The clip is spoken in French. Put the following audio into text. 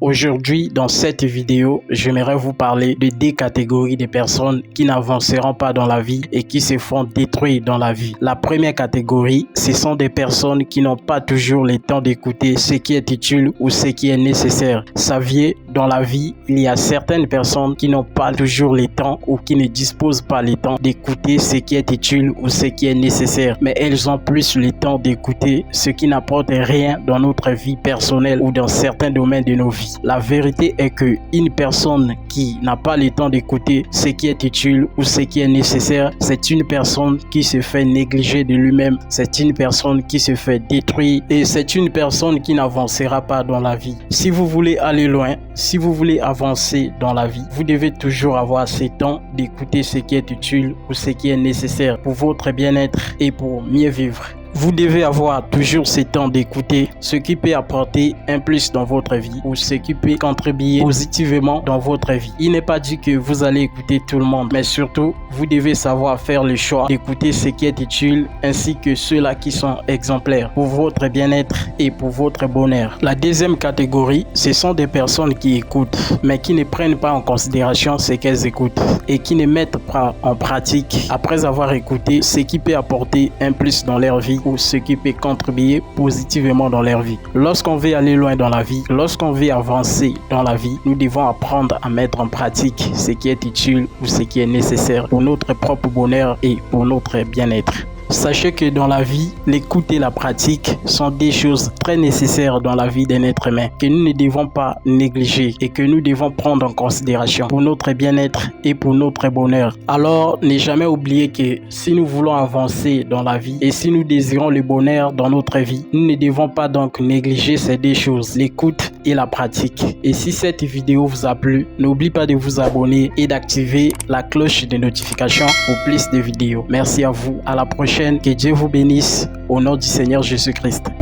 Aujourd'hui, dans cette vidéo, j'aimerais vous parler de deux catégories de personnes qui n'avanceront pas dans la vie et qui se font détruire dans la vie. La première catégorie, ce sont des personnes qui n'ont pas toujours le temps d'écouter ce qui est utile ou ce qui est nécessaire. Saviez, dans la vie, il y a certaines personnes qui n'ont pas toujours le temps ou qui ne disposent pas le temps d'écouter ce qui est utile ou ce qui est nécessaire. Mais elles ont plus le temps d'écouter ce qui n'apporte rien dans notre vie personnelle ou dans certains domaines de nos vies. La vérité est que une personne qui n'a pas le temps d'écouter ce qui est utile ou ce qui est nécessaire, c'est une personne qui se fait négliger de lui-même, c'est une personne qui se fait détruire et c'est une personne qui n'avancera pas dans la vie. Si vous voulez aller loin, si vous voulez avancer dans la vie, vous devez toujours avoir ce temps d'écouter ce qui est utile ou ce qui est nécessaire pour votre bien-être et pour mieux vivre. Vous devez avoir toujours ce temps d'écouter ce qui peut apporter un plus dans votre vie ou ce qui peut contribuer positivement dans votre vie. Il n'est pas dit que vous allez écouter tout le monde, mais surtout, vous devez savoir faire le choix d'écouter ce qui est utile ainsi que ceux-là qui sont exemplaires pour votre bien-être et pour votre bonheur. La deuxième catégorie, ce sont des personnes qui écoutent, mais qui ne prennent pas en considération ce qu'elles écoutent et qui ne mettent pas en pratique après avoir écouté ce qui peut apporter un plus dans leur vie ou ce qui peut contribuer positivement dans leur vie. Lorsqu'on veut aller loin dans la vie, lorsqu'on veut avancer dans la vie, nous devons apprendre à mettre en pratique ce qui est utile ou ce qui est nécessaire pour notre propre bonheur et pour notre bien-être. Sachez que dans la vie, l'écoute et la pratique sont des choses très nécessaires dans la vie d'un être humain que nous ne devons pas négliger et que nous devons prendre en considération pour notre bien-être et pour notre bonheur. Alors, ne jamais oublier que si nous voulons avancer dans la vie et si nous désirons le bonheur dans notre vie, nous ne devons pas donc négliger ces deux choses, l'écoute et la pratique. Et si cette vidéo vous a plu, n'oubliez pas de vous abonner et d'activer la cloche de notification pour plus de vidéos. Merci à vous, à la prochaine. Que Dieu vous bénisse au nom du Seigneur Jésus-Christ.